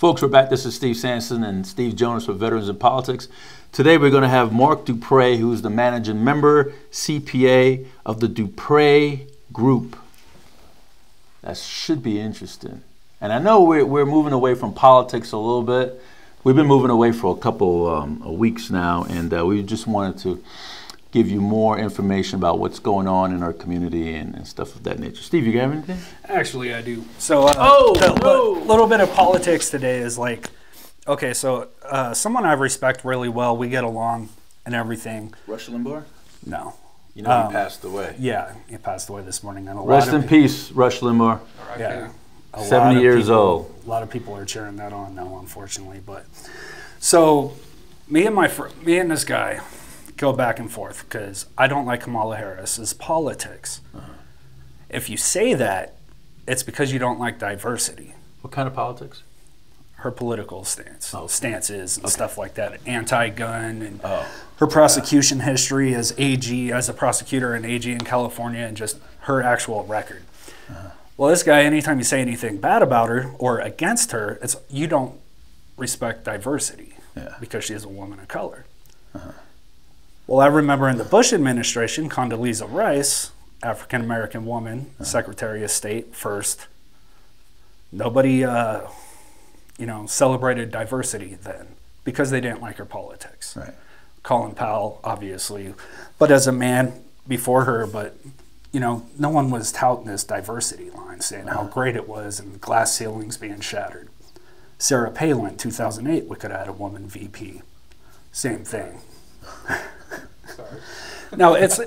Folks, we're back. This is Steve Sanson and Steve Jonas for Veterans in Politics. Today we're going to have Marc Dupras, who's the managing member, CPA of the Dupras Group. That should be interesting. And I know we're moving away from politics a little bit. We've been moving away for a couple of weeks now, and we just wanted to give you more information about what's going on in our community and stuff of that nature. Steve, you got anything? Actually, I do. So a little bit of politics today is like, okay, so someone I respect really well, we get along and everything. Rush Limbaugh? No. You know he passed away. Yeah, he passed away this morning. And Rest in peace, Rush Limbaugh. Yeah. 70 years old. A lot of people are cheering that on now, unfortunately. But so me and this guy go back and forth because I don't like Kamala Harris's politics. If you say that, it's because you don't like diversity. What kind of politics? Her political stances and stuff like that, anti-gun, and her prosecution history as a prosecutor and AG in California, and just her actual record. Well, this guy, anytime you say anything bad about her or against her, it's you don't respect diversity because she is a woman of color. Well, I remember in the Bush administration, Condoleezza Rice, African-American woman, Secretary of State, first. Nobody, celebrated diversity then because they didn't like her politics. Right. Colin Powell, obviously, but as a man before her, but no one was touting this diversity line, saying how great it was and glass ceilings being shattered. Sarah Palin, 2008, we could have had a woman VP. Same thing. Sorry. No, it's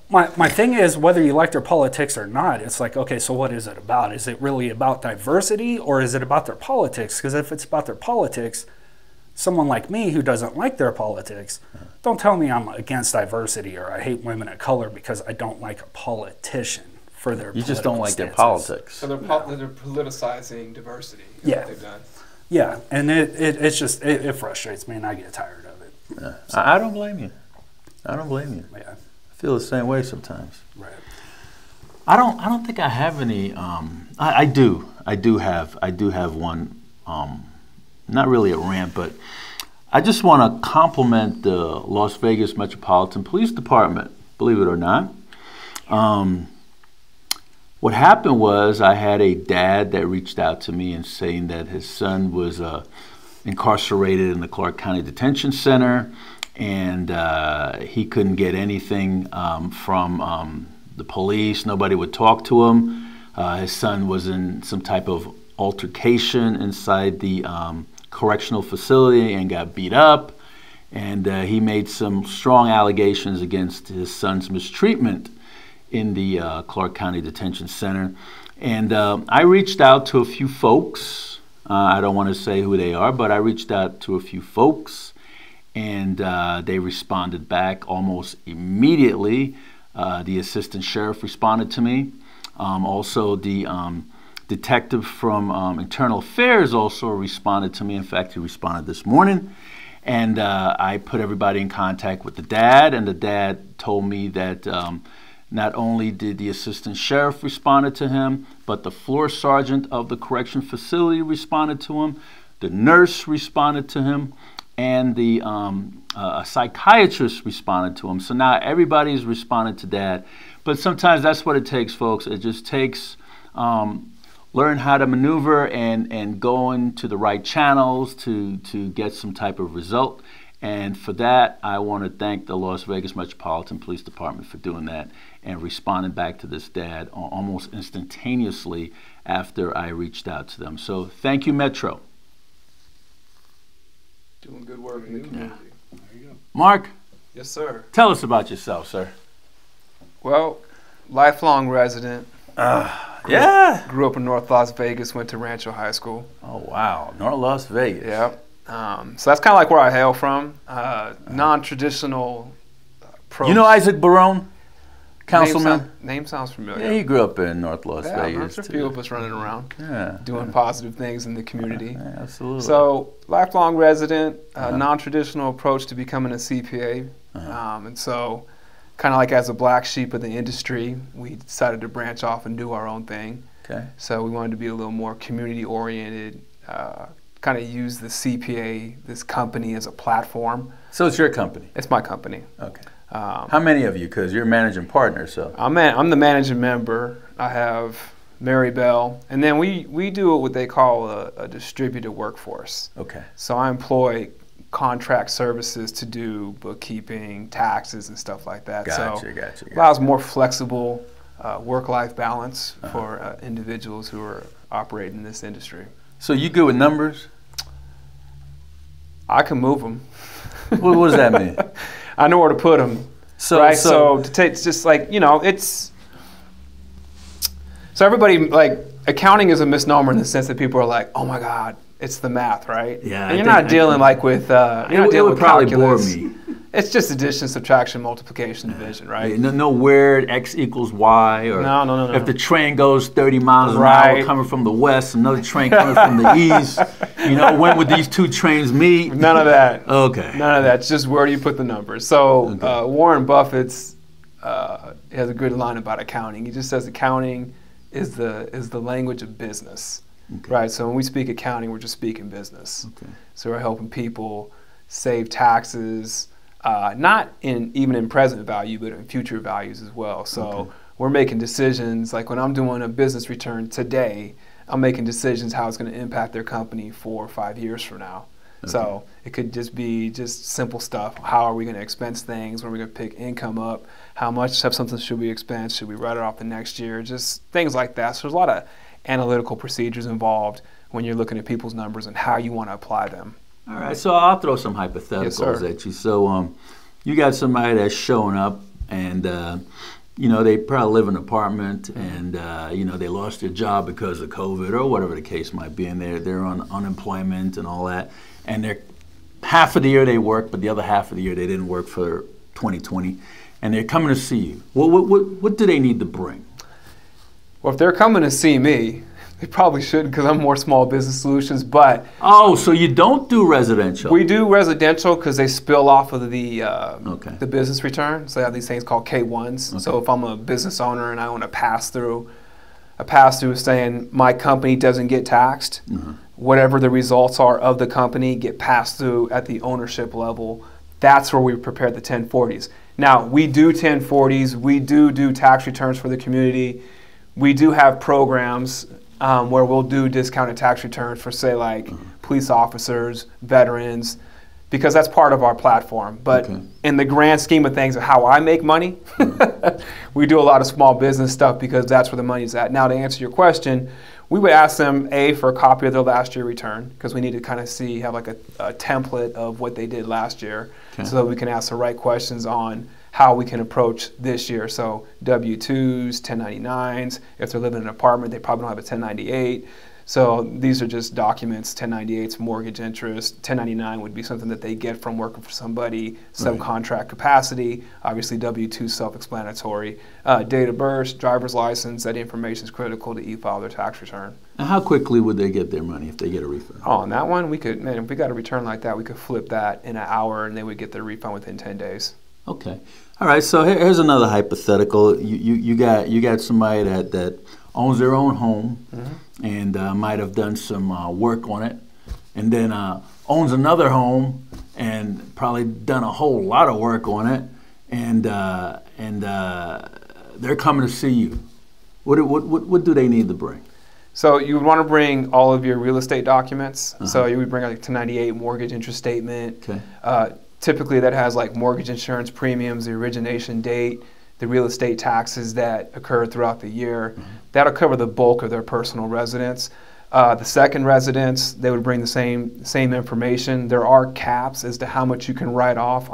my thing is whether you like their politics or not, it's like, okay, so what is it about? Is it really about diversity or is it about their politics? Because if it's about their politics, someone like me who doesn't like their politics, don't tell me I'm against diversity or I hate women of color because I don't like a politician for their You just don't like stances. their politics. So they're politicizing diversity. Is Yeah. what they've done. Yeah, and it frustrates me and I get tired of it. Yeah. I don't blame you. I don't blame you. Yeah. I feel the same way sometimes. Right. I don't think I have any. I do have one. Not really a rant, but I just want to compliment the Las Vegas Metropolitan Police Department. Believe it or not. What happened was I had a dad that reached out to me and saying that his son was incarcerated in the Clark County Detention Center, and he couldn't get anything from the police. Nobody would talk to him. His son was in some type of altercation inside the correctional facility and got beat up. And he made some strong allegations against his son's mistreatment in the Clark County Detention Center. And I reached out to a few folks. I don't want to say who they are, but I reached out to a few folks, and they responded back almost immediately. The assistant sheriff responded to me. Also, the detective from Internal Affairs also responded to me. In fact, he responded this morning. And I put everybody in contact with the dad, and the dad told me that not only did the assistant sheriff responded to him, but the floor sergeant of the correction facility responded to him, the nurse responded to him, and the a psychiatrist responded to him. So now everybody's responded to Dad. But sometimes that's what it takes, folks. It just takes learn how to maneuver and go into the right channels to get some type of result. And for that, I want to thank the Las Vegas Metropolitan Police Department for doing that and responding back to this dad almost instantaneously after I reached out to them. So thank you, Metro. Doing good work in the community. There you go. Mark? Yes, sir. Tell us about yourself, sir. Well, lifelong resident. Yeah. Grew up in North Las Vegas, went to Rancho High School. Oh, wow. North Las Vegas. Yeah. So that's kind of like where I hail from. Non-traditional approach. You know Isaac Barone, councilman? Name sounds familiar. Yeah, he grew up in North Las Vegas. There's a few of us running around, Yeah. doing positive things in the community. Yeah, absolutely. So, lifelong resident, non-traditional approach to becoming a CPA. And so, kind of like as a black sheep of the industry, we decided to branch off and do our own thing. Okay. So we wanted to be a little more community-oriented, kind of use the CPA, this company, as a platform. So it's your company? It's my company. Okay. How many of you? Because you're a managing partner, so. I'm the managing member. I have Mary Bell, and then we do what they call a distributed workforce. Okay. So I employ contract services to do bookkeeping, taxes, and stuff like that. Gotcha. Allows more flexible work-life balance for individuals who are operating in this industry. So you good with numbers? I can move them. What does that mean? I know where to put them. So to take, it's just like, it's, so everybody, like, accounting is a misnomer in the sense that people are like, oh my God, it's the math, right? Yeah. And you're not dealing like with, you're not dealing with probably calculus. Bore me. It's just addition, subtraction, multiplication, division, right? No where X equals Y, or no. if the train goes 30 miles an Right. hour coming from the west, another train coming from the east, when would these two trains meet? None of that. Okay. None of that. It's just where do you put the numbers. So Warren Buffett's has a good line about accounting. He just says accounting is the language of business, right? So when we speak accounting, we're just speaking business. Okay. So we're helping people save taxes, not even in present value, but in future values as well. So we're making decisions, like when I'm doing a business return today, I'm making decisions how it's going to impact their company 4 or 5 years from now. Okay. So it could just be just simple stuff. How are we going to expense things? When are we going to pick income up? How much of something should we expense? Should we write it off the next year? Just things like that. So there's a lot of analytical procedures involved when you're looking at people's numbers and how you want to apply them. All right, so I'll throw some hypotheticals at you. So you got somebody that's showing up, and they probably live in an apartment, and they lost their job because of COVID or whatever the case might be, and they're on unemployment and all that, and they're half of the year they work, but the other half of the year they didn't work for 2020, and they're coming to see you. What do they need to bring? Well, if they're coming to see me, they probably shouldn't, because I'm more small business solutions, but... Oh, so you don't do residential? We do residential because they spill off of the business return. So they have these things called K-1s. Okay. So if I'm a business owner and I own a pass-through is saying my company doesn't get taxed. Whatever the results are of the company get passed through at the ownership level. That's where we prepare the 1040s. Now, we do 1040s. We do tax returns for the community. We do have programs where we'll do discounted tax returns for, say, like police officers, veterans, because that's part of our platform. But in the grand scheme of things of how I make money, we do a lot of small business stuff because that's where the money's at. Now, to answer your question, we would ask them, for a copy of their last year return, because we need to kind of have like a template of what they did last year, so that we can ask the right questions on how we can approach this year. So W-2s, 1099s. If they're living in an apartment, they probably don't have a 1098. So these are just documents, 1098s, mortgage interest. 1099 would be something that they get from working for somebody, subcontract capacity. Obviously, W-2 self-explanatory. Date of birth, driver's license, that information is critical to e-file their tax return. And how quickly would they get their money if they get a refund? Oh, on that one, if we got a return like that, we could flip that in an hour and they would get their refund within 10 days. Okay. All right. So here's another hypothetical. You got somebody that owns their own home and might have done some work on it, and then owns another home and probably done a whole lot of work on it, and they're coming to see you. What do they need to bring? So you would want to bring all of your real estate documents. So you would bring like 1098 mortgage interest statement. Okay. Typically that has like mortgage insurance premiums, the origination date, the real estate taxes that occurred throughout the year. That'll cover the bulk of their personal residence. The second residence, they would bring the same information. There are caps as to how much you can write off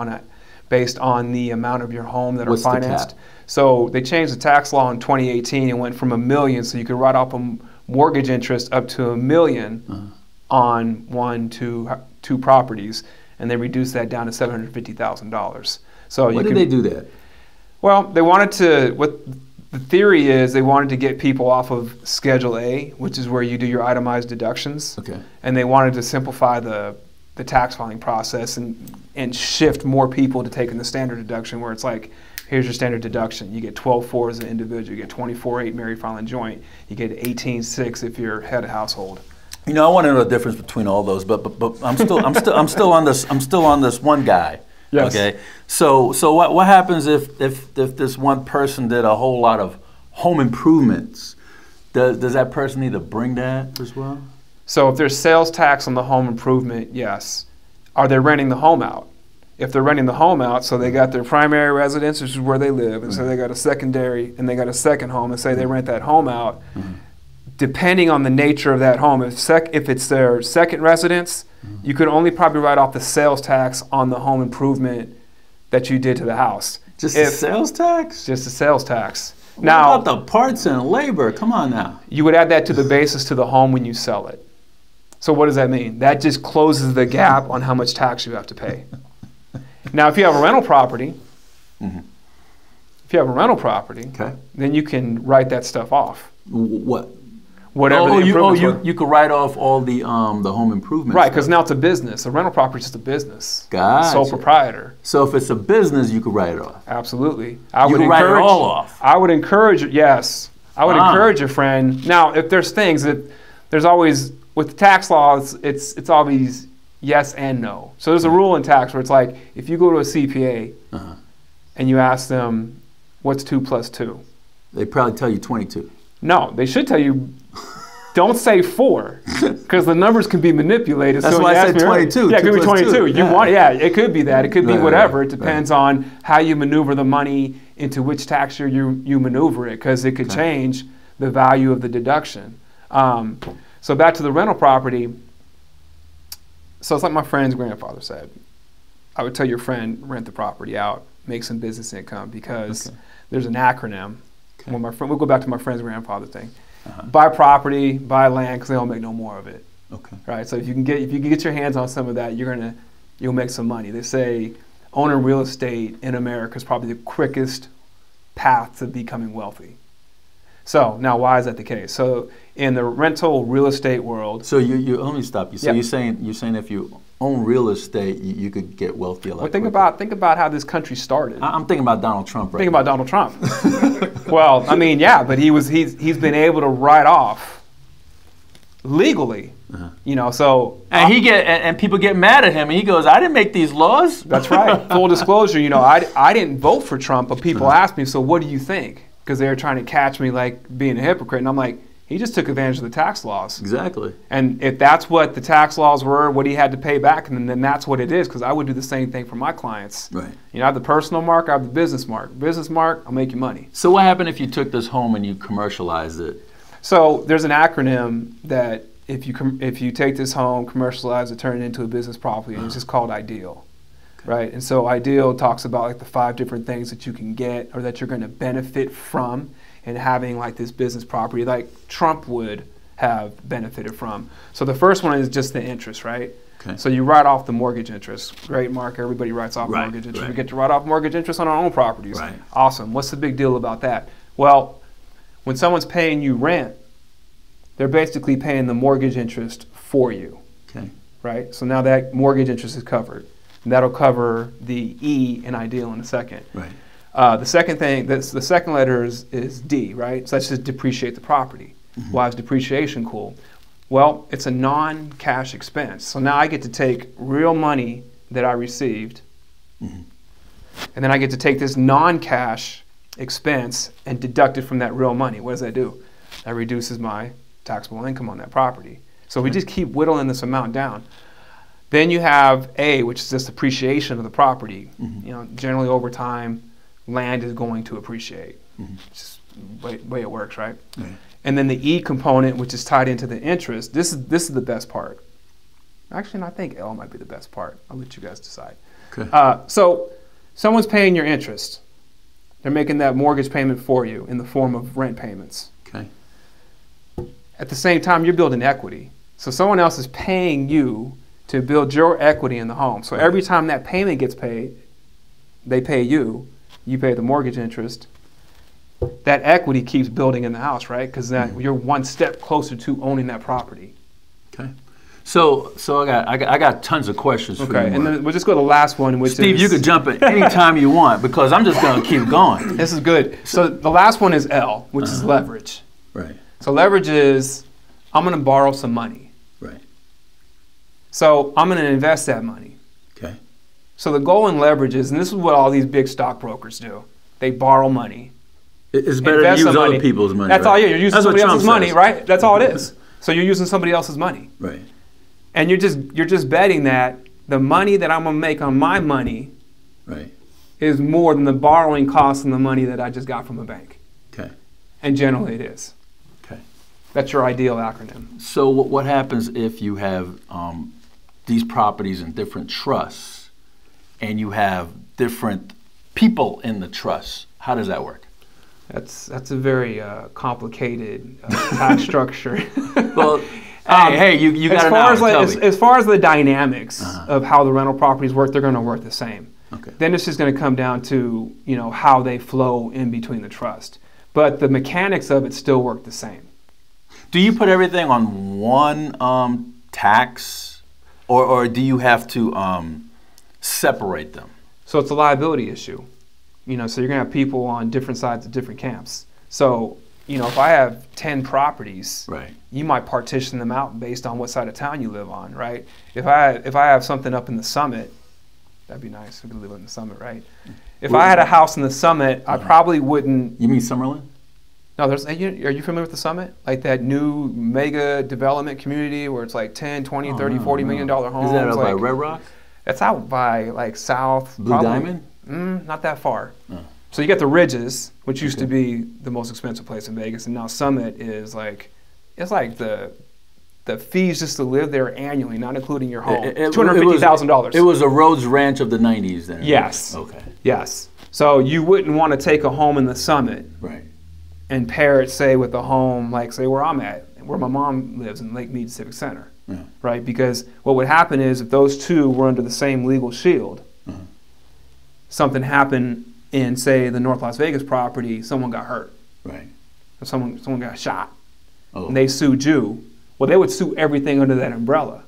based on the amount of your home that are financed. So they changed the tax law in 2018 and went from $1 million, so you could write off a mortgage interest up to $1 million on two properties. And they reduced that down to $750,000. So why did they do that? Well, they wanted to. What the theory is, they wanted to get people off of Schedule A, which is where you do your itemized deductions. Okay. And they wanted to simplify the tax filing process and shift more people to taking the standard deduction, where it's like, here's your standard deduction. You get 12.4 as an individual. You get 24.8 married filing joint. You get 18.6 if you're head of household. You know, I want to know the difference between all those, but I'm still on this one guy. Yes. Okay. So what happens if this one person did a whole lot of home improvements? Does that person need to bring that as well? So if there's sales tax on the home improvement, yes. Are they renting the home out? If they're renting the home out, so they got their primary residence, which is where they live, and so they got a secondary, and they got a second home, and say they rent that home out. Depending on the nature of that home, if it's their second residence, you could only probably write off the sales tax on the home improvement that you did to the house. Just the sales tax? Just the sales tax. What Now, about the parts and labor? Come on now. you would add that to the basis to the home when you sell it. So what does that mean? That just closes the gap on how much tax you have to pay. Now, if you have a rental property, Okay. then you can write that stuff off. What? Whatever the improvements were. You could write off all the home improvements. Right, because now it's a business. A rental property is just a business. Gotcha. Sole proprietor. So if it's a business, you could write it off. Absolutely. You could write it all off. I would encourage, yes. I would encourage your friend. Now, if there's things that, there's always, with the tax laws, it's always yes and no. So there's a rule in tax where it's like, if you go to a CPA and you ask them, what's 2 plus 2? They probably tell you 22. No, they should tell you, don't say 4, because the numbers can be manipulated. That's so why I said 22. Yeah, it could be 22. It could be that. It could be whatever. It depends on how you maneuver the money into which tax year you maneuver it, because it could change the value of the deduction. So back to the rental property. So it's like my friend's grandfather said. I would tell your friend, rent the property out, make some business income, because there's an acronym. When we'll go back to my friend's grandfather thing. Buy property, buy land, because they don't make no more of it. Okay. Right. So if you can get your hands on some of that, you'll make some money. They say owning real estate in America is probably the quickest path to becoming wealthy. So now, why is that the case? So in the rental real estate world. So you let me stop you. So you're saying if you own real estate, you could get wealthy a lot. Well, think about how this country started. I'm thinking about Donald Trump right now. Think about Donald Trump. Well, I mean, yeah, but he's been able to write off legally. You know, so and people get mad at him, and he goes, "I didn't make these laws." That's right. Full disclosure, you know, I didn't vote for Trump, but people asked me, "So what do you think?" Because they were trying to catch me like being a hypocrite, and I'm like, he just took advantage of the tax laws. Exactly. And if that's what the tax laws were, what he had to pay back, and then that's what it is. Because I would do the same thing for my clients. Right. You know, I have the personal mark, I have the business mark. Business mark, I'll make you money. So what happened if you took this home and you commercialized it? So there's an acronym that if you take this home, commercialize it, turn it into a business property, and it's just called Ideal. Right, and so Ideal talks about like the 5 different things that you can get or that you're going to benefit from in having like this business property, like Trump would have benefited from. So the first one is just the interest, right? Okay. So you write off the mortgage interest. Great, Mark. Everybody writes off mortgage interest. We get to write off mortgage interest on our own properties. Right. Awesome. What's the big deal about that? Well, when someone's paying you rent, they're basically paying the mortgage interest for you. Okay. Right. So now that mortgage interest is covered. And that'll cover the E in Ideal in a second. Right. The second thing, the second letter is D, right? So that's just depreciate the property. Why is depreciation cool? Well, it's a non-cash expense. So now I get to take real money that I received, and then I get to take this non-cash expense and deduct it from that real money. What does that do? That reduces my taxable income on that property. So we just keep whittling this amount down. Then you have A, which is just appreciation of the property. You know, generally over time, land is going to appreciate. It's just the way it works, right? And then the E component, which is tied into the interest. This is the best part. Actually, I think L might be the best part. I'll let you guys decide. Okay. So someone's paying your interest. They're making that mortgage payment for you in the form of rent payments. Okay. At the same time, you're building equity. So someone else is paying you to build your equity in the home. So every time that payment gets paid, they pay you, you pay the mortgage interest. That equity keeps building in the house, right? Because you're one step closer to owning that property. Okay. So I got tons of questions for you. Okay, and then we'll just go to the last one, which Steve, you could jump in any time you want because I'm just going to keep going. This is good. So the last one is L, which is leverage. Right. So leverage is I'm going to borrow some money. So I'm going to invest that money. Okay. So the goal in leverage is, and this is what all these big stockbrokers do, they borrow money. It's better to use other people's money. That's right? all you're using somebody else's money, right? That's all it is. So you're using somebody else's money. Right. And you're just betting that the money that I'm going to make on my money is more than the borrowing cost and the money that I just got from a bank. Okay. And generally it is. Okay. That's your ideal acronym. So what happens if you have these properties in different trusts and you have different people in the trust? How does that work? That's a very complicated tax structure. Well, hey, you got to know. As far as the dynamics of how the rental properties work, they're going to work the same. Okay. Then it's just going to come down to how they flow in between the trust. But the mechanics of it still work the same. Do you put everything on one tax, or do you have to separate them? So it's a liability issue. So you're going to have people on different sides of different camps. So, if I have 10 properties, you might partition them out based on what side of town you live on, right? If I have something up in the Summit, that'd be nice. We could live in the Summit, right? If I had a house in the Summit, I probably wouldn't. You mean Summerlin? No, are you familiar with the Summit? Like that new mega development community where it's like 10, 20, 30, $40 million homes. Is that out by Red Rock? That's out by like South. Blue Diamond? Not that far. So you got the Ridges, which used to be the most expensive place in Vegas, and now Summit is like, it's like the fees just to live there annually, not including your home, $250,000. It was a Rhodes Ranch of the 90s then. Yes. Okay. Yes. So you wouldn't want to take a home in the Summit and pair it, say, with a home like, say, where I'm at, where my mom lives in Lake Mead Civic Center, right? Because what would happen is if those two were under the same legal shield, something happened in, say, the North Las Vegas property, someone got hurt. Right. Or someone got shot. And they sued you. Well, they would sue everything under that umbrella.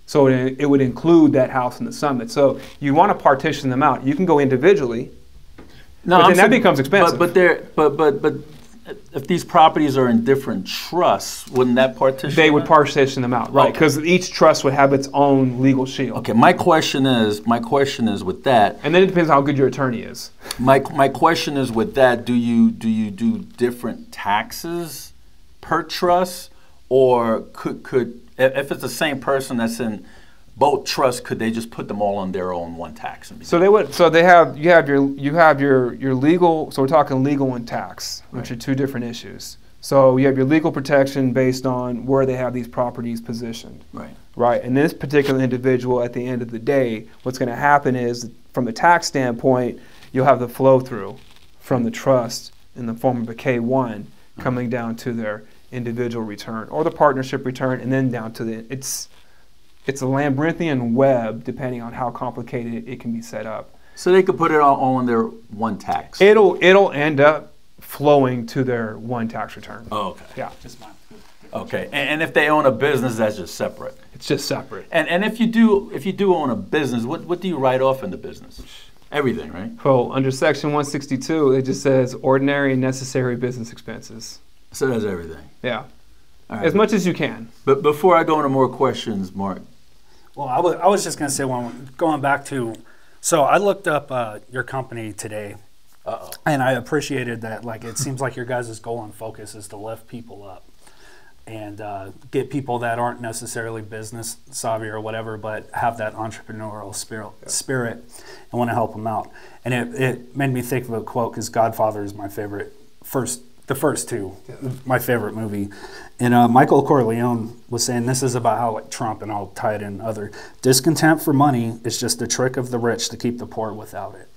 So it would include that house in the Summit. So you want to partition them out. You can go individually, but then that becomes expensive. But if these properties are in different trusts, wouldn't that partition? They would partition them out, right? Because each trust would have its own legal shield. Okay, my question is with that. And then it depends how good your attorney is. My question is with that. Do you do different taxes per trust, or could if it's the same person that's in both trusts, could they just put them all on their own one tax? So they would. So you have your legal. So we're talking legal and tax, which are two different issues. So you have your legal protection based on where they have these properties positioned. Right. And this particular individual, at the end of the day, what's going to happen is, from a tax standpoint, you'll have the flow through from the trust in the form of a K-1 coming down to their individual return or the partnership return, and then down to it's a labyrinthian web, depending on how complicated it can be set up. So they could put it all on their one tax. It'll end up flowing to their one tax return. Oh, okay. Yeah. Okay. And if they own a business, that's just separate. It's just separate. And if you do own a business, what do you write off in the business? Everything, right? Well, under Section 162, it just says ordinary and necessary business expenses. So that's everything. Yeah. All right. As much as you can. But before I go into more questions, Mark. Well, I was just going to say, going back to, so I looked up your company today, and I appreciated that. Like, it seems like your guys' goal and focus is to lift people up and get people that aren't necessarily business savvy or whatever, but have that entrepreneurial spirit and want to help them out. And it made me think of a quote, because Godfather is my favorite, the first two, my favorite movie. And Michael Corleone was saying this is about how, like, Trump, and I'll tie it in other, discontent for money is just a trick of the rich to keep the poor without it.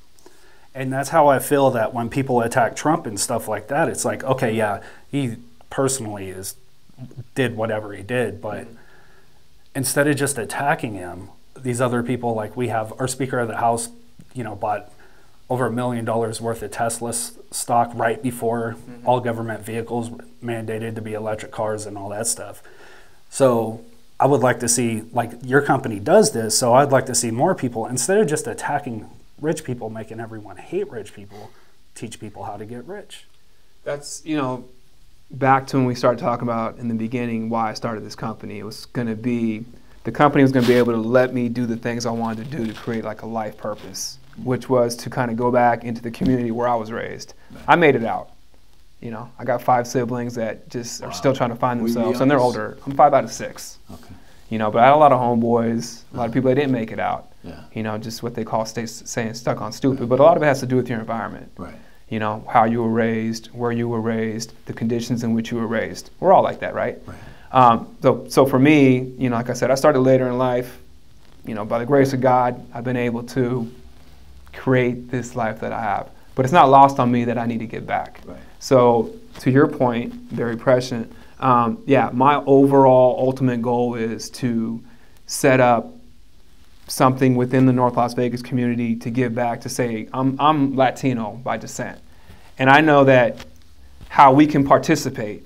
And that's how I feel that when people attack Trump and stuff like that, it's like, okay, yeah, he personally did whatever he did, but instead of just attacking him, these other people, like we have our Speaker of the House, bought over $1 million worth of Tesla stock right before all government vehicles were mandated to be electric cars and all that stuff. So I would like to see, like, your company does this, so I'd like to see more people, instead of just attacking rich people, making everyone hate rich people, teach people how to get rich. That's, back to when we started talking about in the beginning why I started this company. It was going to be the company was going to be able to let me do the things I wanted to do to create like a life purpose, which was to kind of go back into the community where I was raised. I made it out. You know, I got 5 siblings that just are still trying to find themselves, and they're older. I'm 5 out of 6. Okay. You know, but I had a lot of homeboys, a lot of people that didn't make it out. Yeah. You know, just what they call saying stuck on stupid. Right. But a lot of it has to do with your environment. Right. You know, how you were raised, where you were raised, the conditions in which you were raised. We're all like that, right? Right. So for me, you know, like I said, I started later in life. You know, by the grace of God, I've been able to create this life that I have. But it's not lost on me that I need to get back. Right. So to your point, very prescient. Yeah, my overall ultimate goal is to set up something within the North Las Vegas community to give back, to say I'm Latino by descent. And I know that how we can participate,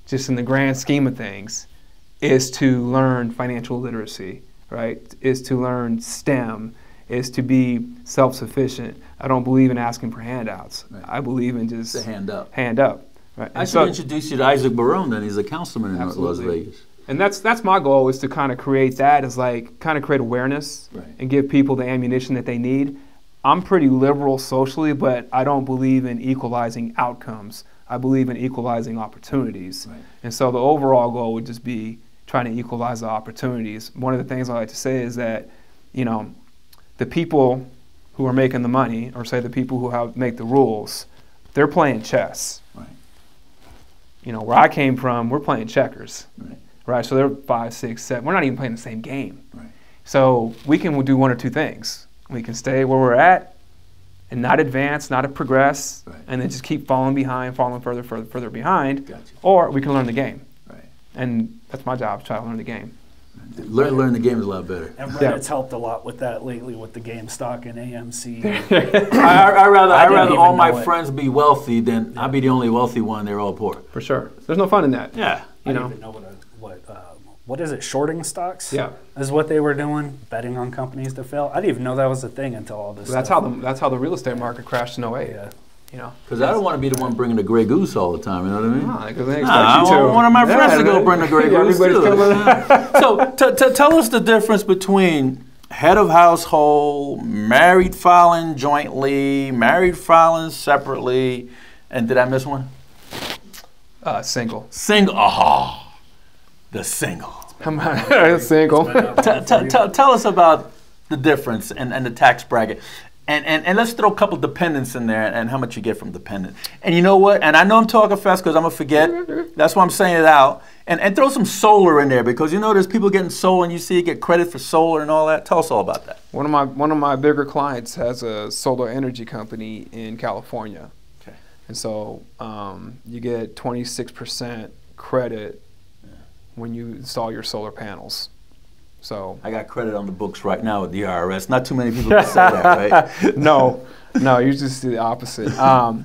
just in the grand scheme of things, is to learn financial literacy, right? Is to learn STEM, is to be self-sufficient. I don't believe in asking for handouts. Right. I believe in just the hand up. Hand up. Right. I should introduce you to Isaac Barone, then. He's a councilman in Las Vegas. And that's my goal, is to kind of create that, is like kind of create awareness and give people the ammunition that they need. I'm pretty liberal socially, but I don't believe in equalizing outcomes. I believe in equalizing opportunities. Right. And so the overall goal would just be trying to equalize the opportunities. One of the things I like to say is that, you know, the people who are making the money, or say the people who make the rules, they're playing chess. Right. You know, where I came from, we're playing checkers. Right. Right, so they're 5, 6, 7. We're not even playing the same game. Right. So we can do one or two things. We can stay where we're at and not advance, not progress, and then just keep falling behind, falling further behind. Gotcha. Or we can learn the game. Right. And that's my job, to try to learn the game. Learn the game is a lot better. And Reddit's helped a lot with that lately, with the GameStop and AMC. I'd rather all my friends be wealthy than I be the only wealthy one. They're all poor. For sure. There's no fun in that. Yeah. I don't even know what is it? Shorting stocks? Yeah, is what they were doing, betting on companies to fail. I didn't even know that was a thing until all this. That's how the real estate market crashed in 08. Yeah. You know, because I don't want to be the one bringing the Grey Goose all the time. You know what I mean? No, because they expect you to. I want one of my friends to go bring the Grey Goose too. So tell us the difference between head of household, married filing jointly, married filing separately, and did I miss one? Single. Single. Oh. The single. Single. Tell us about the difference and the tax bracket. And let's throw a couple dependents in there and how much you get from dependent. And you know what? And I know I'm talking fast because I'm going to forget. That's why I'm saying it out. And throw some solar in there, because you know there's people getting solar and you see you get credit for solar and all that. Tell us all about that. One of my bigger clients has a solar energy company in California. Okay. And so you get 26% credit when you install your solar panels. So I got credit on the books right now with the IRS. Not too many people can say that, right? No, you just do the opposite.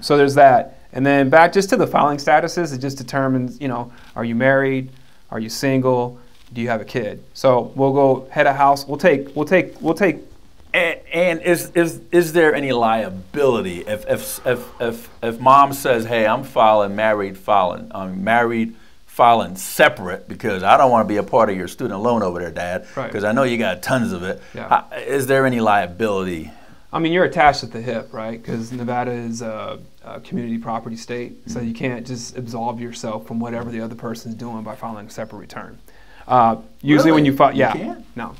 So there's that. And then back just to the filing statuses, it just determines, you know, are you married? Are you single? Do you have a kid? So we'll go head of house. We'll take. And is there any liability if mom says, hey, I'm married filing separate because I don't want to be a part of your student loan over there, Dad, because I know you got tons of it. Yeah. Is there any liability? I mean, you're attached at the hip, right? Because Nevada is a community property state, so you can't just absolve yourself from whatever the other person's doing by filing a separate return. Usually when you file, you can't? No.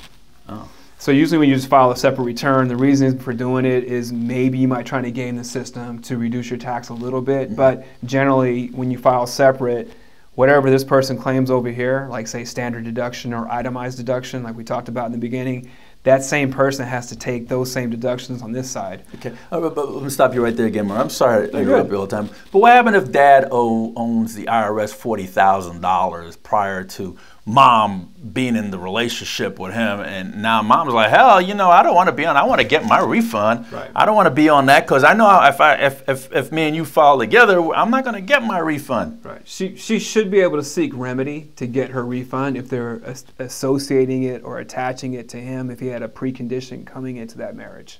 Oh. So usually when you just file a separate return, the reason for doing it is maybe you might try to game the system to reduce your tax a little bit, but generally when you file separate, whatever this person claims over here, like say standard deduction or itemized deduction, like we talked about in the beginning, that same person has to take those same deductions on this side. Okay, but let me stop you right there again, Mark. I'm sorry to interrupt you all the time. But what happened if Dad owns the IRS $40,000 prior to Mom being in the relationship with him, and now Mom's like, hell, you know, I don't want to be on. I want to get my refund. Right. I don't want to be on that because I know if me and you fall together, I'm not going to get my refund. Right. She should be able to seek remedy to get her refund if they're associating it or attaching it to him if he had a precondition coming into that marriage.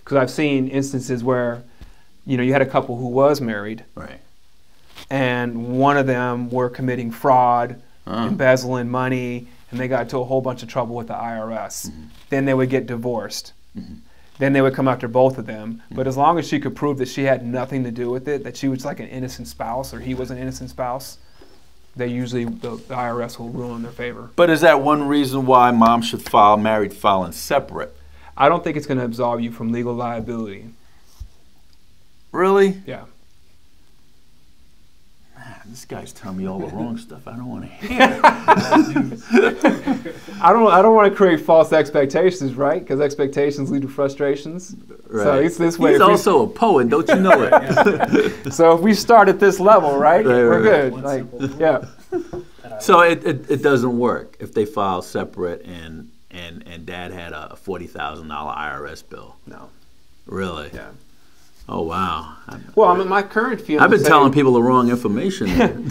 Because I've seen instances where, you know, you had a couple who was married, right, and one of them were committing fraud, embezzling money, and they got into a whole bunch of trouble with the IRS. Then they would get divorced. Then they would come after both of them. But as long as she could prove that she had nothing to do with it, that she was like an innocent spouse or he was an innocent spouse, they usually, the IRS will rule in their favor. But is that one reason why mom should file married filing separate? I don't think it's going to absolve you from legal liability. Really? Yeah. Man, this guy's telling me all the wrong stuff. I don't want to hear. I don't want to create false expectations, right? Because expectations lead to frustrations. Right. So it's this way. He's also a poet, don't you know it? So if we start at this level, right, we're good. One Like, simple thing. yeah. So it doesn't work if they file separate and dad had a $40,000 IRS bill. No. Really? Yeah. Oh wow. Well, I mean, my current feeling. I've been telling people the wrong information.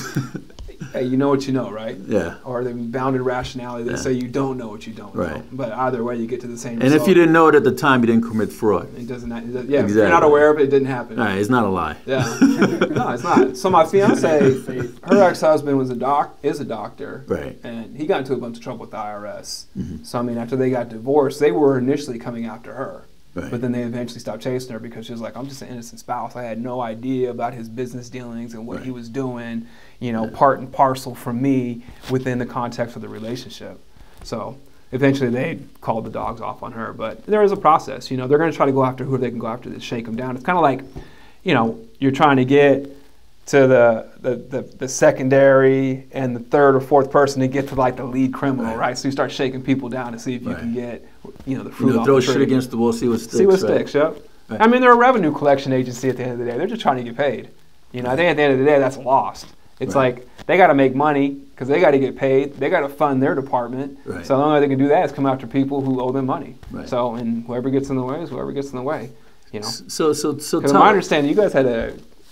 Hey, you know what you know, right? Yeah. Or the bounded rationality that say you don't know what you don't know. Right. But either way, you get to the same And result. if you didn't know it at the time, you didn't commit fraud. It doesn't. Yeah. If Exactly. you're not aware of it, it didn't happen. All right, it's not a lie. Yeah. No, it's not. So my fiance, her ex-husband is a doctor. Right. And he got into a bunch of trouble with the IRS. So I mean, after they got divorced, they were initially coming after her. Right. But then they eventually stopped chasing her because she was like, I'm just an innocent spouse. I had no idea about his business dealings and what he was doing, you know, part and parcel from me within the context of the relationship. So eventually they called the dogs off on her. But there is a process. You know, they're going to try to go after who they can go after to shake them down. It's kind of like, you know, you're trying to get to the secondary and the third or fourth person to get to like the lead criminal, right? So you start shaking people down to see if you can get, you know, the fruit off throw the shit tree. against the wall, see what sticks. See what right? sticks, yep. Right. I mean, they're a revenue collection agency at the end of the day. They're just trying to get paid. You know, I think at the end of the day, that's lost. It's like they got to make money because they got to get paid. They got to fund their department. Right. So the only way they can do that is come after people who owe them money. Right. So, and whoever gets in the way is whoever gets in the way. You know. So Because tell my understanding, you guys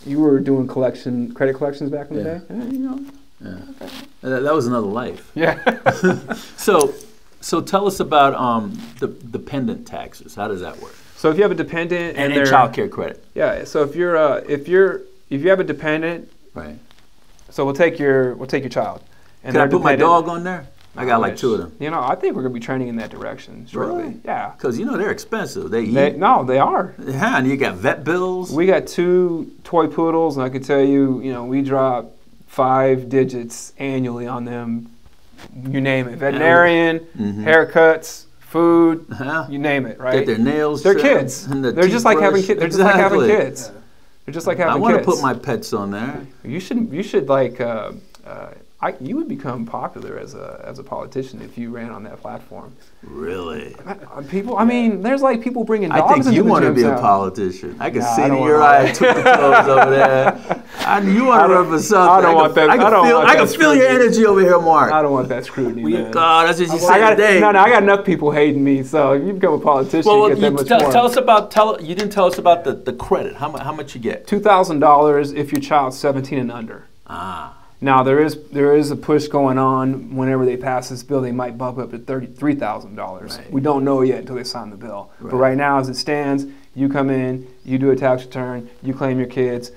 you were doing credit collections back in the day. You know. Yeah. Okay. That was another life. Yeah. So tell us about the dependent taxes. How does that work? So if you have a dependent And they're- child care credit. Yeah. So if you have a dependent, Right. so we'll take your child. And Can I they're put my dependent. dog on there? I got like 2 of them. You know, I think we're going to be trending in that direction shortly. Really? Yeah. Because you know they're expensive. They eat. No, they are. Yeah, and you got vet bills. We got 2 toy poodles, and I can tell you, you know, we drop 5 digits annually on them. You name it. Veterinarian, haircuts, food, you name it, right? Get their nails. They're trimmed, kids. and the They're just like having toothbrush. kids. They're just like having Exactly. kids. They're just like having I kids. want to put my pets on there. You should like. You would become popular as a politician if you ran on that platform. Really? People, I mean, there's like people bringing dogs I think into you the want to gyms be a now. politician. I can Nah, see I it don't in want your all eye, that. took the toes over there. You want to run for something. I don't want that. I can feel your energy over here, Mark. I don't want that scrutiny, man. God, that's what you said today. No, I got enough people hating me. So if you become a politician, Well, you get that much more. tell us about. You didn't tell us about the credit. How much you get? $2,000 if your child's 17 and under. Ah. Now there is a push going on. Whenever they pass this bill, they might bump up to $33,000. Right. We don't know yet until they sign the bill. Right. But right now, as it stands, you come in, you do a tax return, you claim your kids,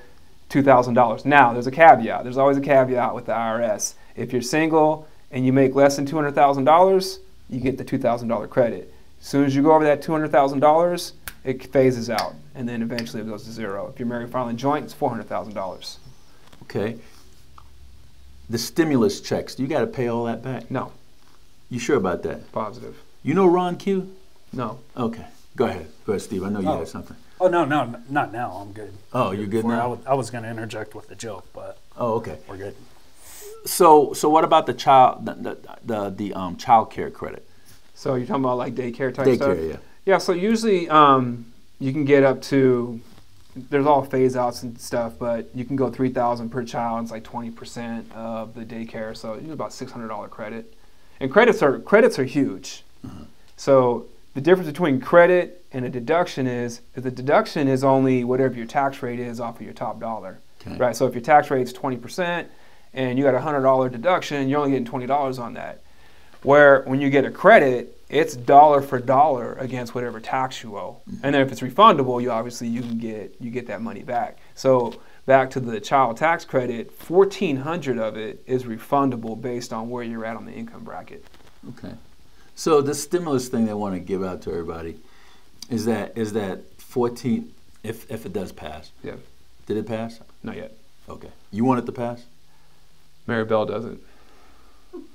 $2,000. Now there's a caveat. There's always a caveat with the IRS. If you're single and you make less than $200,000, you get the $2,000 credit. As soon as you go over that $200,000, it phases out, and then eventually it goes to zero. If you're married filing joint, it's $400,000. Okay. The stimulus checks, you got to pay all that back? No. You sure about that? Positive. You know Ron Q? No. Okay. Go ahead, Steve. I know you had something. Oh, no, not now. I'm good. Oh, you're good now? I was going to interject with a joke, but okay. We're good. So what about the the child care credit? So you're talking about like daycare type Daycare, stuff? yeah. Yeah, so usually you can get up to, there's all phase outs and stuff, but you can go $3,000 per child. It's like 20% of the daycare, so you get about $600 credit. And credits are huge. So the difference between credit and a deduction is the deduction is only whatever your tax rate is off of your top dollar. Okay. Right? So if your tax rate is 20% and you got a $100 deduction, you're only getting $20 on that. Where when you get a credit, it's dollar for dollar against whatever tax you owe. And then if it's refundable, you get that money back. So back to the child tax credit, $1,400 of it is refundable based on where you're at on the income bracket. Okay. So the stimulus thing they want to give out to everybody is that 14, if it does pass. Yeah. Did it pass? Not yet. Okay. You want it to pass? Mary Bell doesn't.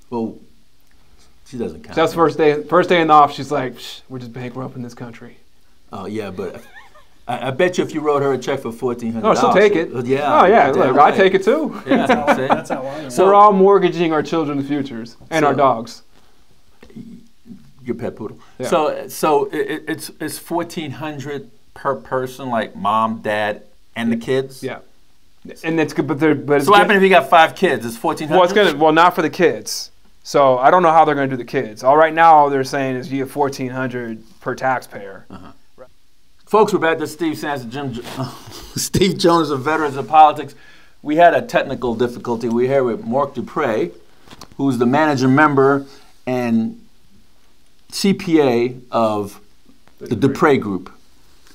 Well, she doesn't count. That's first day in the office. She's like, we're just bankrupting this country. Oh yeah, but I bet you if you wrote her a check for $1,400, no, she'll take it. Yeah. Oh yeah, look, I take it too. Yeah, that's how I am. So we're all mortgaging our children's futures and our dogs. Your pet poodle. Yeah. So it's $1,400 per person, like mom, dad, and the kids. Yeah. And it's good, but it's so what happens if you got 5 kids? It's $1,400. Well, not for the kids. So I don't know how they're going to do the kids. All right now, all they're saying is you get $1,400 per taxpayer. Right. Folks, we're back to Steve Sanson, Steve Jones of Veterans of Politics. We had a technical difficulty. We're here with Marc Dupras, who's the managing member and CPA of the Dupras Group.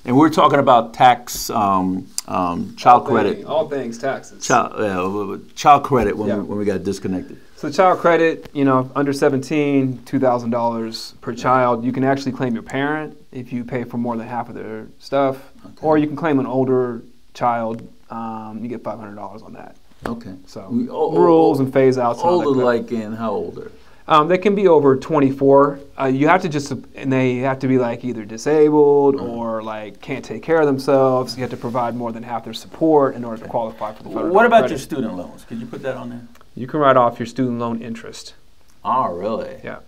And we're talking about tax, child credit. All things taxes. Child credit when we got disconnected. So child credit, under 17, $2,000 per child. You can actually claim your parent if you pay for more than half of their stuff. Okay. Or you can claim an older child. You get $500 on that. Okay. So rules and phase outs. Older like in how older? They can be over 24. You have to and they have to be like either disabled or like can't take care of themselves. You have to provide more than half their support in order to qualify for the federal What about credit. your student loans? Could you put that on there? You can write off your student loan interest. Oh, really? Yeah.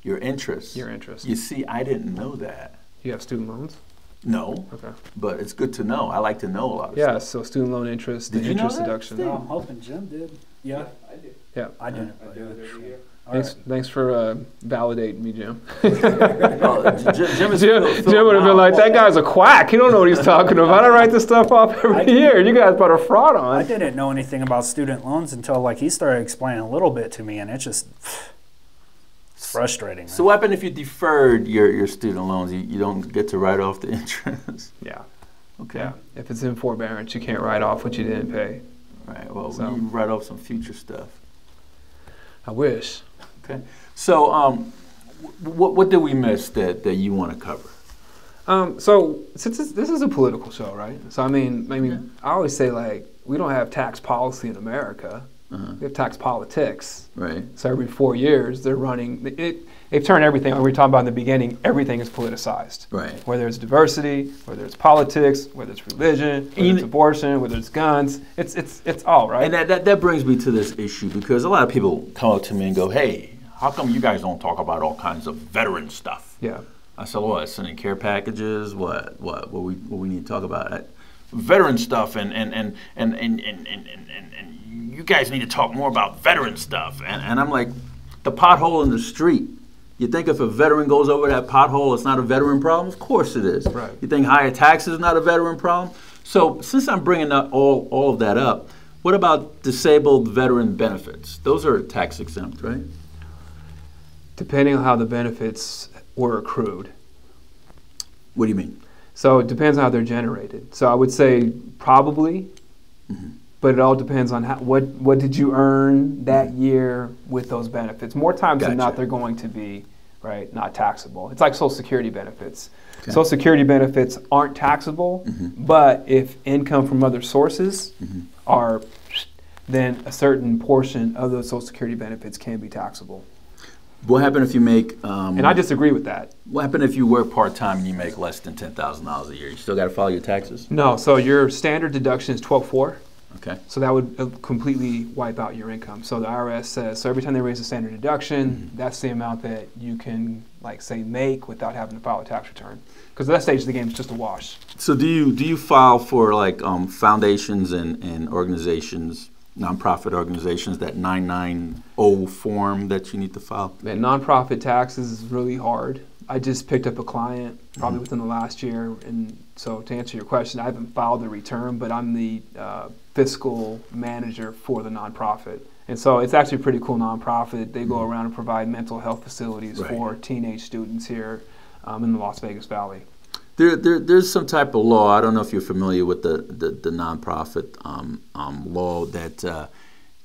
Your interest? Your interest. You see, I didn't know that. You have student loans? No. Okay. But it's good to know. I like to know a lot of stuff. Yeah, so student loan interest, did the interest deduction. No, I'm hoping Jim did. Yeah, I did. Yeah. I didn't. I do it every year. Thanks for validating me, Jim. Jim would have been like, that guy's a quack. He don't know what he's talking about. I write this stuff off every year. You guys put a fraud on. I didn't know anything about student loans until he started explaining a little bit to me, and it's frustrating. Man. So what happened if you deferred your student loans? You don't get to write off the interest? Yeah. Okay. Yeah. If it's in forbearance, you can't write off what you didn't pay. Right. Well, you write off some future stuff. I wish. Okay. So, what did we miss that you want to cover? So since this is a political show, right? So I mean, I always say we don't have tax policy in America. We have tax politics. Right. So every 4 years they're running it. They've turned everything. Like we were talking about in the beginning, everything is politicized. Right. Whether it's diversity, whether it's politics, whether it's religion, whether it's abortion, whether it's guns, it's all right. And that brings me to this issue because a lot of people come up to me and go, "Hey, how come you guys don't talk about all kinds of veteran stuff?" Yeah. I said, "What? Sending care packages? What we need to talk about? Veteran stuff and you guys need to talk more about veteran stuff." And I'm like, the pothole in the street. You think if a veteran goes over that pothole, it's not a veteran problem? Of course it is. Right. You think higher taxes is not a veteran problem? So since I'm bringing up all of that up, what about disabled veteran benefits? Those are tax exempt, right? Depending on how the benefits were accrued. What do you mean? So it depends on how they're generated. So I would say probably, but it all depends on what did you earn that year with those benefits. More times than not, they're going to be not taxable. It's like Social Security benefits. Okay. Social Security benefits aren't taxable, but if income from other sources are, then a certain portion of those Social Security benefits can be taxable. What happened if you make... and I disagree with that. What happened if you work part-time and you make less than $10,000 a year? You still got to file your taxes? No. So your standard deduction is 12.4. Okay. So that would completely wipe out your income. So the IRS says, so every time they raise the standard deduction, that's the amount that you can, say, make without having to file a tax return. Because at that stage of the game, it's just a wash. So do you file for, foundations and organizations, nonprofit organizations, that 990 form that you need to file? Man, nonprofit taxes is really hard. I just picked up a client probably within the last year, and so to answer your question, I haven't filed the return, but I'm the fiscal manager for the nonprofit. And so it's actually a pretty cool nonprofit. They go around and provide mental health facilities for teenage students here in the Las Vegas Valley. There's some type of law. I don't know if you're familiar with the nonprofit law that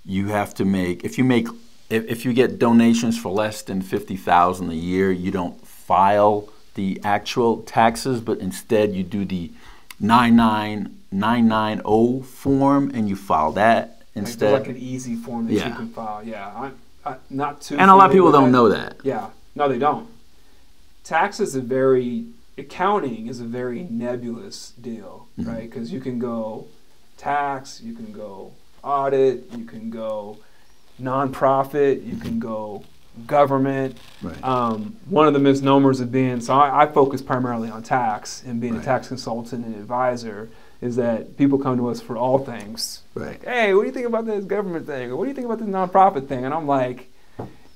you have to make. If you make if you get donations for less than $50,000 a year, you don't file the actual taxes, but instead you do the 990 form and you file that instead. Like an easy form that you can file. Yeah, I'm not too. And a lot of people don't know that. Yeah, no, they don't. Accounting is a very nebulous deal, right? Because you can go tax, you can go audit, you can go nonprofit, you can go government. Right. One of the misnomers of being, so I focus primarily on tax and being a tax consultant and advisor, is that people come to us for all things. Right. Like, hey, what do you think about this government thing? Or what do you think about this nonprofit thing? And I'm like,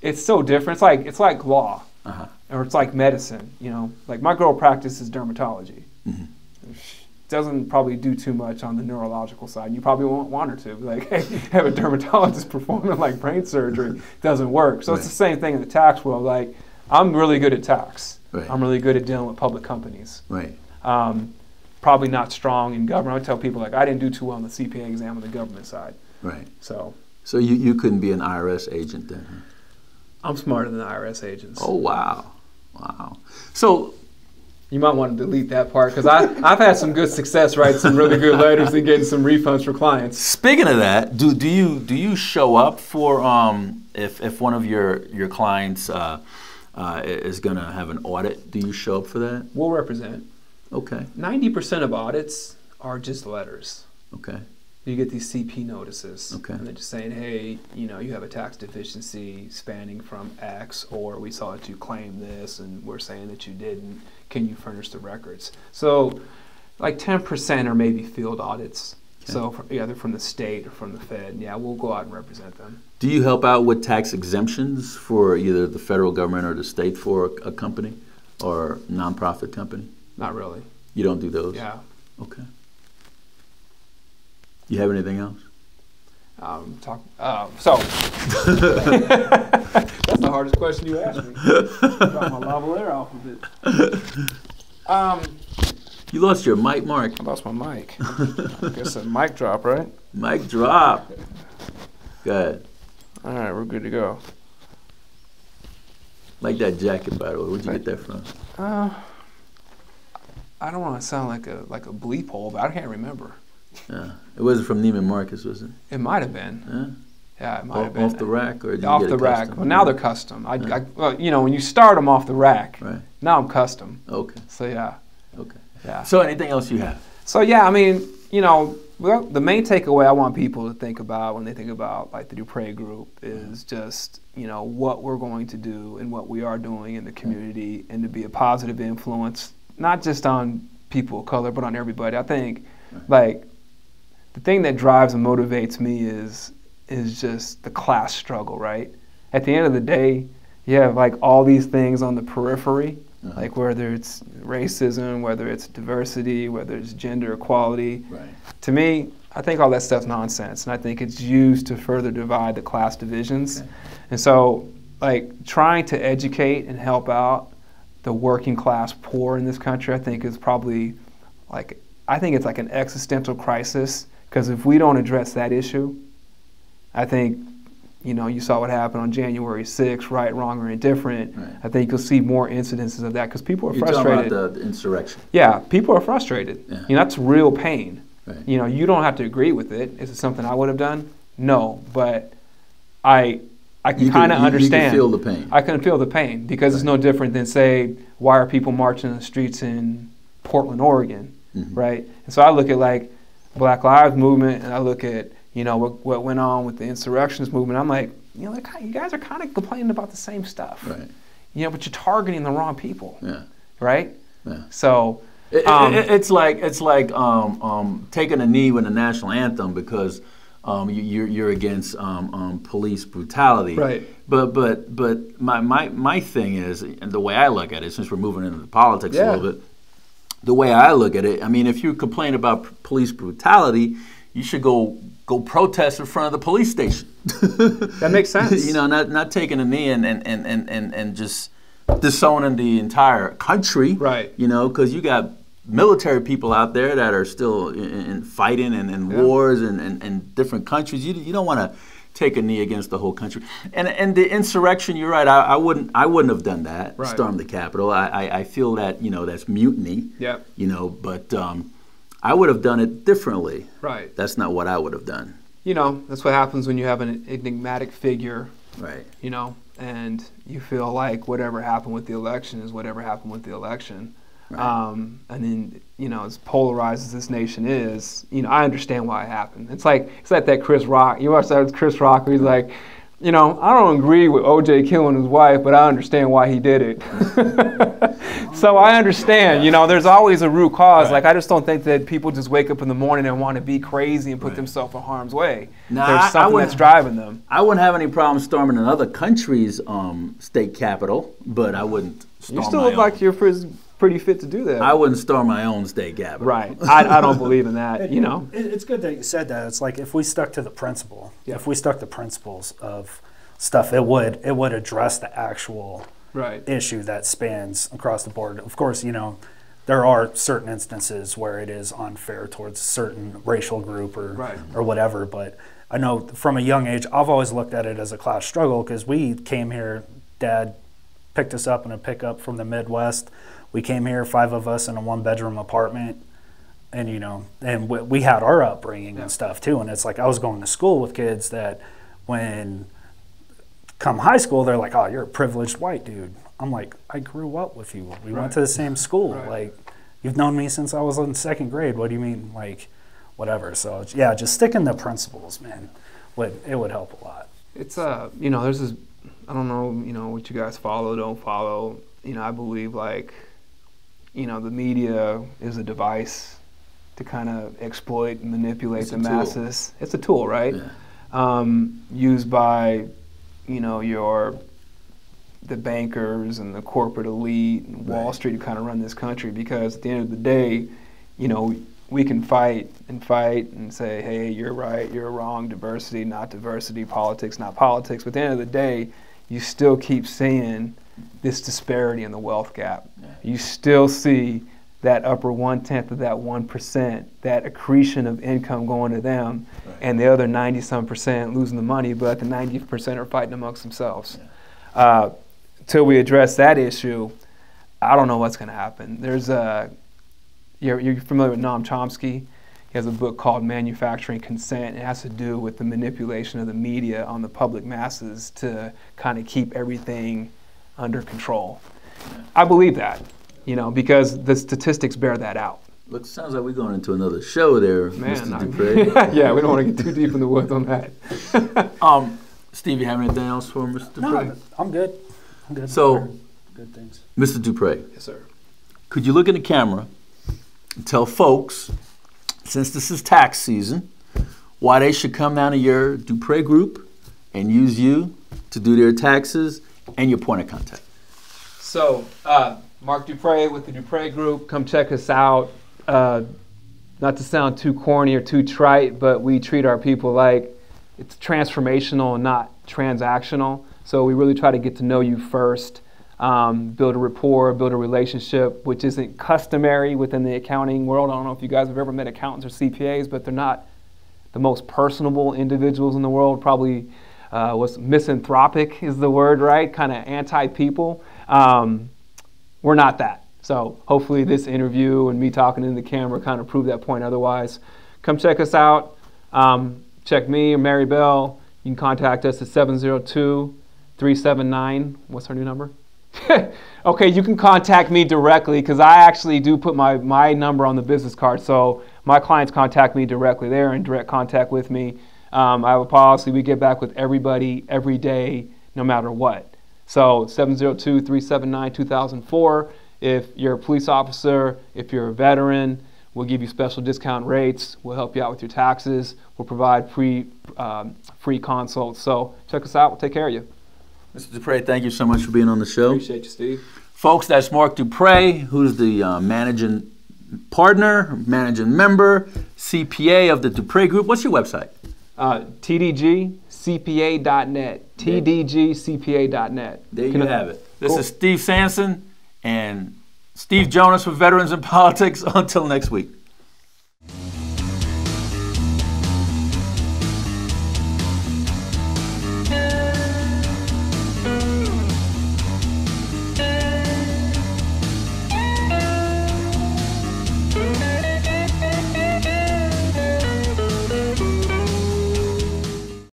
it's so different. It's like law. Or it's like medicine, you know. Like my girl practices dermatology. Doesn't probably do too much on the neurological side. You probably won't want her to. Like, hey, have a dermatologist performing like brain surgery. Doesn't work. So it's the same thing in the tax world. Like, I'm really good at tax. Right. I'm really good at dealing with public companies. Right. Probably not strong in government. I would tell people, like, I didn't do too well on the CPA exam on the government side. Right. So you couldn't be an IRS agent then? Huh? I'm smarter than the IRS agents. Oh, wow. Wow. So you might want to delete that part, because I've had some good success writing some really good letters and getting some refunds for clients. Speaking of that, do you show up for if one of your clients is going to have an audit? Do you show up for that? We'll represent. Okay. 90% of audits are just letters. Okay. You get these CP notices, okay, and they're just saying, hey, you know, you have a tax deficiency spanning from X, or we saw that you claimed this, and we're saying that you didn't. Can you furnish the records? So, like 10% are maybe field audits. Okay. So, either from the state or from the Fed. Yeah, we'll go out and represent them. Do you help out with tax exemptions for either the federal government or the state for a company or nonprofit company? Not really. You don't do those? Yeah. Okay. You have anything else? So that's the hardest question you asked me. Got my lavalier off of it. You lost your mic, Mark. I lost my mic. I guess a mic drop, right? Mic drop. Go ahead. All right, we're good to go. Like that jacket, by the way. Where'd you get that from? I don't want to sound like a bleep hole, but I can't remember. Yeah, it wasn't from Neiman Marcus, was it? It might have been. Yeah, it might have been. Off the rack, or did you off get the it rack? custom? Well, now they're custom. Well, you know, when you start them off the rack, right. Now I'm custom. Okay. So yeah. Okay. Yeah. So anything else you have? So yeah, I mean, you know, well, the main takeaway I want people to think about when they think about like the Dupras Group is just, you know, what we're going to do and what we are doing in the community, and to be a positive influence, not just on people of color, but on everybody. I think, like, the thing that drives and motivates me is just the class struggle, right? At the end of the day, you have like all these things on the periphery, like whether it's racism, whether it's diversity, whether it's gender equality. Right. To me, I think all that stuff's nonsense, and I think it's used to further divide the class divisions. Okay. And so, like, trying to educate and help out the working class poor in this country, I think is probably like, I think it's like an existential crisis, because if we don't address that issue, I think, you know, you saw what happened on January 6th, right, wrong, or indifferent. Right. I think you'll see more incidences of that, because people are frustrated. You're talking about the insurrection. Yeah, people are frustrated. Yeah. You know, that's real pain. Right. You know, you don't have to agree with it. Is it something I would have done? No, but I can kind of understand. You can feel the pain. I can feel the pain, because it's no different than, say, why are people marching in the streets in Portland, Oregon, right? And so I look at like Black Lives Movement, and I look at, you know, what went on with the insurrectionist movement. I'm like, you know, you guys are kind of complaining about the same stuff, right? You know, but you're targeting the wrong people, yeah, right? Yeah. So it's like taking a knee with the national anthem because you're against police brutality, right? But my thing is, and the way I look at it, since we're moving into the politics a little bit, the way I look at it, I mean, if you complain about police brutality, you should go protest in front of the police station. That makes sense. You know, not taking a knee and just disowning the entire country. Right. You know, because you got military people out there that are still in fighting and wars and different countries. You don't want to take a knee against the whole country. And the insurrection, you're right. I wouldn't have done that. Right. Storm the Capitol. I feel that that's mutiny. Yep. But I would have done it differently. Right. That's not what I would have done. That's what happens when you have an enigmatic figure. Right. And you feel like whatever happened with the election is whatever happened with the election. Right. And then, as polarized as this nation is, I understand why it happened. It's like that Chris Rock. You watch that with Chris Rock where he's like, I don't agree with O.J. killing his wife, but I understand why he did it. So I understand, there's always a root cause. Right. Like, I just don't think that people just wake up in the morning and want to be crazy and put right. themselves in harm's way. Nah, There's something that's driving them. I wouldn't have any problem storming another country's state capital, but I wouldn't storm You still my look own. like you're pretty fit to do that. I wouldn't storm my own state capital. Right. I don't believe in that, It's good that you said that. It's like if we stuck to the principle, Yeah. if we stuck to principles of stuff, it would address the actual right. issue that spans across the board. Of course, there are certain instances where it is unfair towards a certain racial group or Right. or whatever, but I know from a young age, I've always looked at it as a class struggle because we came here, Dad picked us up in a pickup from the Midwest. We came here, 5 of us in a 1-bedroom apartment, and and we had our upbringing and stuff too. And it's like I was going to school with kids that when come high school, they're like, "Oh, you're a privileged white dude." I'm like, I grew up with you. We went to the same school. Right. Like, you've known me since I was in 2nd grade. What do you mean, like, whatever? So yeah, just sticking to principles, man. It would help a lot. It's there's this. I don't know, what you guys follow, don't follow. I believe the media is a device to kind of exploit and manipulate the masses. It's a tool, right? Yeah. Used by, the bankers and the corporate elite and Wall Street to kind of run this country, because at the end of the day, we can fight and say, hey, you're right, you're wrong, diversity, not diversity, politics, not politics. But at the end of the day, you still keep seeing this disparity in the wealth gap. Yeah. You still see that upper 1/10 of that 1%, that accretion of income going to them, right. And the other 90-some% losing the money, but the 90% are fighting amongst themselves. Yeah. Till we address that issue, I don't know what's going to happen. There's you're familiar with Noam Chomsky? He has a book called Manufacturing Consent. It has to do with the manipulation of the media on the public masses to kind of keep everything under control. Yeah. I believe that, because the statistics bear that out. Look, sounds like we're going into another show there, Man, Mr. Dupras. Yeah, we don't want to get too deep in the woods on that. Steve, you have anything else for Mr. Dupras? No, I'm good. So, good things. Mr. Dupras. Yes, sir. Could you look in the camera and tell folks, since this is tax season, why they should come down to your Dupras Group and use you to do their taxes and your point of contact? So, Marc Dupras with the Dupras Group. Come check us out. Not to sound too corny or too trite, but we treat our people like it's transformational and not transactional. So we really try to get to know you first, build a rapport, build a relationship, which isn't customary within the accounting world. I don't know if you guys have ever met accountants or CPAs, but they're not the most personable individuals in the world. Probably what's misanthropic is the word, right? Kind of anti-people. We're not that. So hopefully this interview and me talking in the camera kind of prove that point. Otherwise, come check us out. Check me or Mary Bell. You can contact us at 702-379. What's our new number? Okay, you can contact me directly because I actually do put my number on the business card. So my clients contact me directly. They're in direct contact with me. I have a policy. We get back with everybody every day, no matter what. So 702-379-2004. If you're a police officer, if you're a veteran, we'll give you special discount rates. We'll help you out with your taxes. We'll provide free consults. So check us out. We'll take care of you. Mr. Dupras, thank you so much for being on the show. Appreciate you, Steve. Folks, that's Marc Dupras, who's the managing partner, managing member, CPA of the Dupras Group. What's your website? TDGCPA.net. TDGCPA.net. There you have it. This is Steve Sanson and Steve Jonas for Veterans in Politics. Until next week.